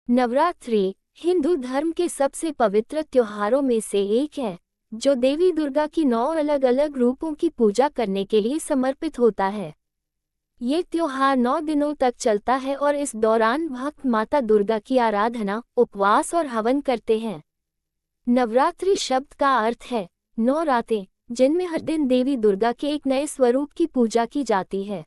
नवरात्रि हिंदू धर्म के सबसे पवित्र त्योहारों में से एक है, जो देवी दुर्गा की 9 अलग अलग रूपों की पूजा करने के लिए समर्पित होता है। ये त्योहार 9 दिनों तक चलता है और इस दौरान भक्त माता दुर्गा की आराधना, उपवास और हवन करते हैं। नवरात्रि शब्द का अर्थ है 9 रातें, जिनमें हर दिन देवी दुर्गा के एक नए स्वरूप की पूजा की जाती है।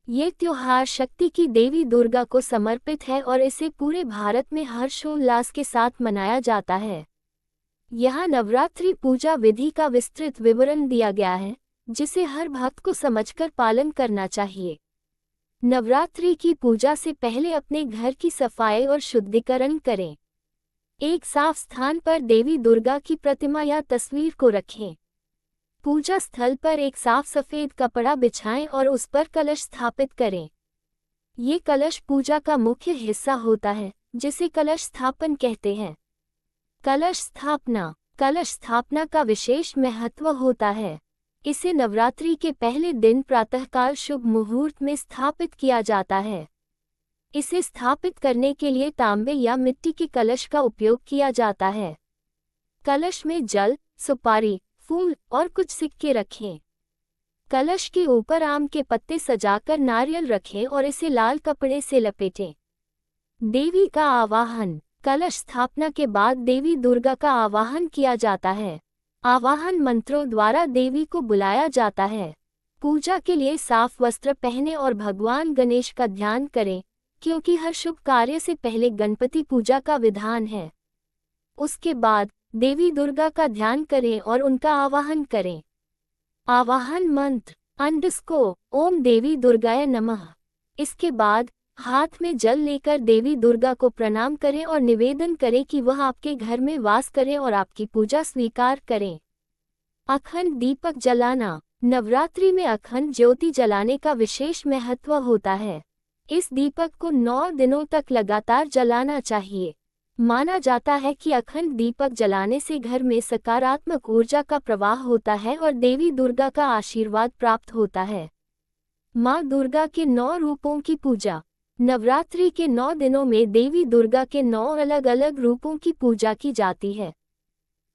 ये त्योहार शक्ति की देवी दुर्गा को समर्पित है और इसे पूरे भारत में हर्षोल्लास के साथ मनाया जाता है। यहाँ नवरात्रि पूजा विधि का विस्तृत विवरण दिया गया है, जिसे हर भक्त को समझकर पालन करना चाहिए। नवरात्रि की पूजा से पहले अपने घर की सफाई और शुद्धिकरण करें। एक साफ स्थान पर देवी दुर्गा की प्रतिमा या तस्वीर को रखें। पूजा स्थल पर एक साफ सफेद कपड़ा बिछाएं और उस पर कलश स्थापित करें। ये कलश पूजा का मुख्य हिस्सा होता है, जिसे कलश स्थापन कहते हैं। कलश स्थापना का विशेष महत्व होता है। इसे नवरात्रि के पहले दिन प्रातःकाल शुभ मुहूर्त में स्थापित किया जाता है। इसे स्थापित करने के लिए तांबे या मिट्टी के कलश का उपयोग किया जाता है। कलश में जल, सुपारी, फूल और कुछ सिक्के रखें। कलश के ऊपर आम के पत्ते सजाकर नारियल रखें और इसे लाल कपड़े से लपेटें। देवी का आवाहन। कलश स्थापना के बाद देवी दुर्गा का आवाहन किया जाता है। आवाहन मंत्रों द्वारा देवी को बुलाया जाता है। पूजा के लिए साफ वस्त्र पहने और भगवान गणेश का ध्यान करें, क्योंकि हर शुभ कार्य से पहले गणपति पूजा का विधान है। उसके बाद देवी दुर्गा का ध्यान करें और उनका आवाहन करें। आवाहन मंत्र ओम देवी दुर्गाय नमः। इसके बाद हाथ में जल लेकर देवी दुर्गा को प्रणाम करें और निवेदन करें कि वह आपके घर में वास करें और आपकी पूजा स्वीकार करें। अखंड दीपक जलाना। नवरात्रि में अखंड ज्योति जलाने का विशेष महत्व होता है। इस दीपक को 9 दिनों तक लगातार जलाना चाहिए। माना जाता है कि अखंड दीपक जलाने से घर में सकारात्मक ऊर्जा का प्रवाह होता है और देवी दुर्गा का आशीर्वाद प्राप्त होता है। माँ दुर्गा के 9 रूपों की पूजा। नवरात्रि के 9 दिनों में देवी दुर्गा के 9 अलग अलग रूपों की पूजा की जाती है।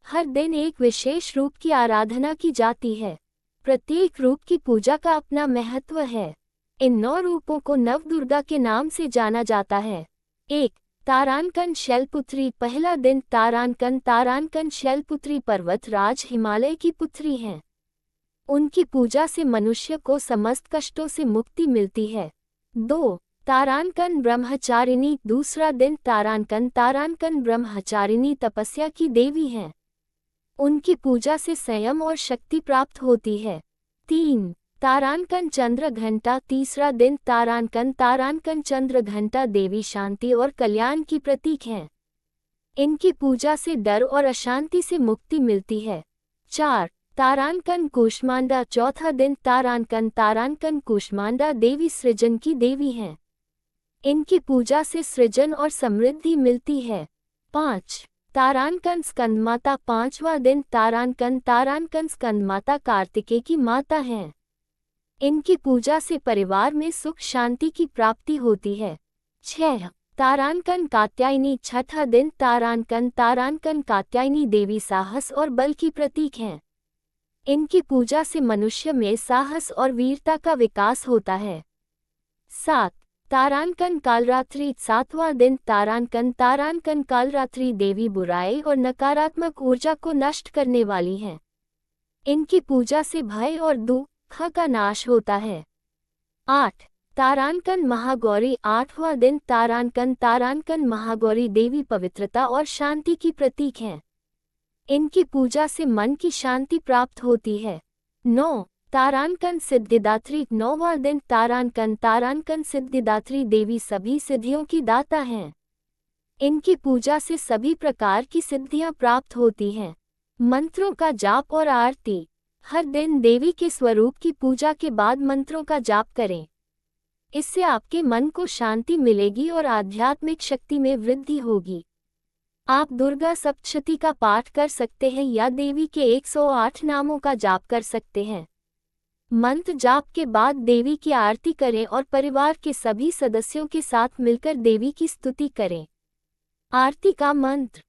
हर दिन एक विशेष रूप की आराधना की जाती है। प्रत्येक रूप की पूजा का अपना महत्व है। इन 9 रूपों को नवदुर्गा के नाम से जाना जाता है। 1. तारांकन शैलपुत्री। पहला दिन तारांकन शैलपुत्री पर्वतराज हिमालय की पुत्री हैं। उनकी पूजा से मनुष्य को समस्त कष्टों से मुक्ति मिलती है। 2. तारांकन ब्रह्मचारिणी। दूसरा दिन तारांकन ब्रह्मचारिणी तपस्या की देवी हैं। उनकी पूजा से संयम और शक्ति प्राप्त होती है। 3. तारांकन चंद्र घंटा। तीसरा दिन तारांकन चंद्र घंटा देवी शांति और कल्याण की प्रतीक हैं। इनकी पूजा से डर और अशांति से मुक्ति मिलती है। 4. तारांकन कूष्मांडा। चौथा दिन तारांकन कूष्मांडा देवी सृजन की देवी हैं। इनकी पूजा से सृजन और समृद्धि मिलती है। 5. तारांकन स्कंदमाता। पांचवा दिन तारांकन स्कंदमाता कार्तिकेय की माता हैं। इनकी पूजा से परिवार में सुख शांति की प्राप्ति होती है। 6. तारांकन कात्यायनी। छठा दिन तारांकन कात्यायनी देवी साहस और बल की प्रतीक हैं। इनकी पूजा से मनुष्य में साहस और वीरता का विकास होता है। 7. तारांकन कालरात्रि। सातवां दिन तारांकन कालरात्रि देवी बुराई और नकारात्मक ऊर्जा को नष्ट करने वाली हैं। इनकी पूजा से भय और दुख का नाश होता है। 8. तारांकन महागौरी। आठवां दिन तारांकन महागौरी देवी पवित्रता और शांति की प्रतीक हैं। इनकी पूजा से मन की शांति प्राप्त होती है। 9. तारांकन सिद्धिदात्री। 9वां दिन तारांकन सिद्धिदात्री देवी सभी सिद्धियों की दाता हैं। इनकी पूजा से सभी प्रकार की सिद्धियां प्राप्त होती हैं। मंत्रों का जाप और आरती। हर दिन देवी के स्वरूप की पूजा के बाद मंत्रों का जाप करें। इससे आपके मन को शांति मिलेगी और आध्यात्मिक शक्ति में वृद्धि होगी। आप दुर्गा सप्तशती का पाठ कर सकते हैं या देवी के 108 नामों का जाप कर सकते हैं। मंत्र जाप के बाद देवी की आरती करें और परिवार के सभी सदस्यों के साथ मिलकर देवी की स्तुति करें। आरती का मंत्र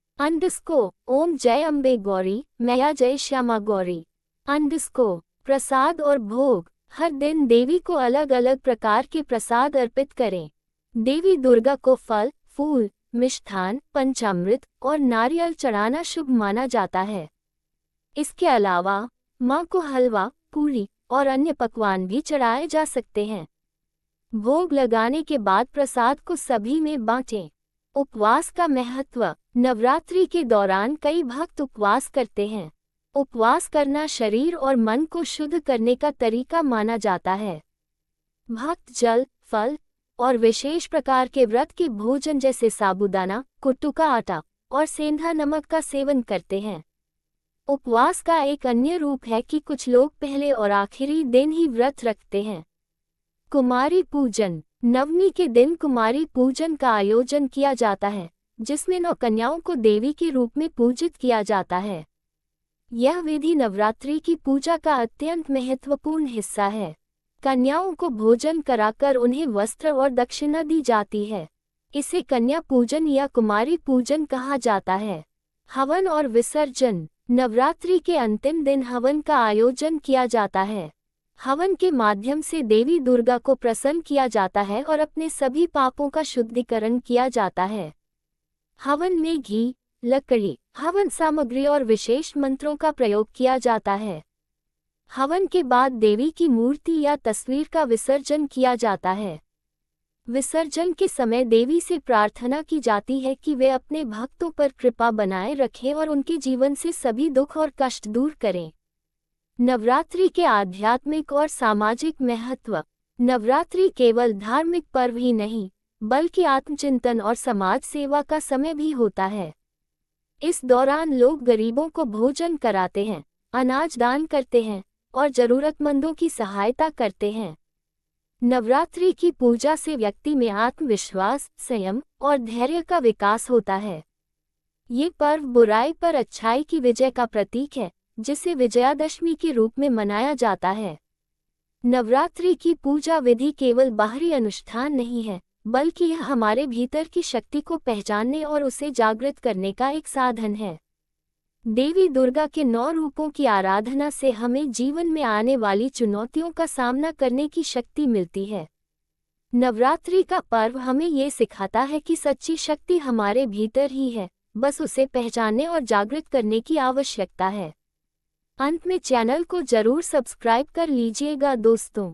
ओम जय अम्बे गौरी, मैया जय श्यामा गौरी। प्रसाद और भोग। हर दिन देवी को अलग अलग प्रकार के प्रसाद अर्पित करें। देवी दुर्गा को फल, फूल, मिष्ठान, पंचामृत और नारियल चढ़ाना शुभ माना जाता है। इसके अलावा मां को हलवा, पूरी और अन्य पकवान भी चढ़ाए जा सकते हैं। भोग लगाने के बाद प्रसाद को सभी में बांटें। उपवास का महत्व। नवरात्रि के दौरान कई भक्त उपवास करते हैं। उपवास करना शरीर और मन को शुद्ध करने का तरीका माना जाता है। भक्त जल, फल और विशेष प्रकार के व्रत के भोजन जैसे साबूदाना, कुट्टू का आटा और सेंधा नमक का सेवन करते हैं। उपवास का एक अन्य रूप है कि कुछ लोग पहले और आखिरी दिन ही व्रत रखते हैं। कुमारी पूजन। नवमी के दिन कुमारी पूजन का आयोजन किया जाता है, जिसमें 9 कन्याओं को देवी के रूप में पूजित किया जाता है। यह विधि नवरात्रि की पूजा का अत्यंत महत्वपूर्ण हिस्सा है। कन्याओं को भोजन कराकर उन्हें वस्त्र और दक्षिणा दी जाती है। इसे कन्या पूजन या कुमारी पूजन कहा जाता है। हवन और विसर्जन। नवरात्रि के अंतिम दिन हवन का आयोजन किया जाता है। हवन के माध्यम से देवी दुर्गा को प्रसन्न किया जाता है और अपने सभी पापों का शुद्धिकरण किया जाता है। हवन में घी, लकड़ी, हवन सामग्री और विशेष मंत्रों का प्रयोग किया जाता है। हवन के बाद देवी की मूर्ति या तस्वीर का विसर्जन किया जाता है। विसर्जन के समय देवी से प्रार्थना की जाती है कि वे अपने भक्तों पर कृपा बनाए रखें और उनके जीवन से सभी दुख और कष्ट दूर करें। नवरात्रि के आध्यात्मिक और सामाजिक महत्व। नवरात्रि केवल धार्मिक पर्व ही नहीं, बल्कि आत्मचिंतन और समाज सेवा का समय भी होता है। इस दौरान लोग गरीबों को भोजन कराते हैं, अनाज दान करते हैं और जरूरतमंदों की सहायता करते हैं। नवरात्रि की पूजा से व्यक्ति में आत्मविश्वास, संयम और धैर्य का विकास होता है। ये पर्व बुराई पर अच्छाई की विजय का प्रतीक है, जिसे विजयादशमी के रूप में मनाया जाता है। नवरात्रि की पूजा विधि केवल बाहरी अनुष्ठान नहीं है, बल्कि यह हमारे भीतर की शक्ति को पहचानने और उसे जागृत करने का एक साधन है। देवी दुर्गा के 9 रूपों की आराधना से हमें जीवन में आने वाली चुनौतियों का सामना करने की शक्ति मिलती है। नवरात्रि का पर्व हमें ये सिखाता है कि सच्ची शक्ति हमारे भीतर ही है, बस उसे पहचानने और जागृत करने की आवश्यकता है। अंत में चैनल को जरूर सब्सक्राइब कर लीजिएगा दोस्तों।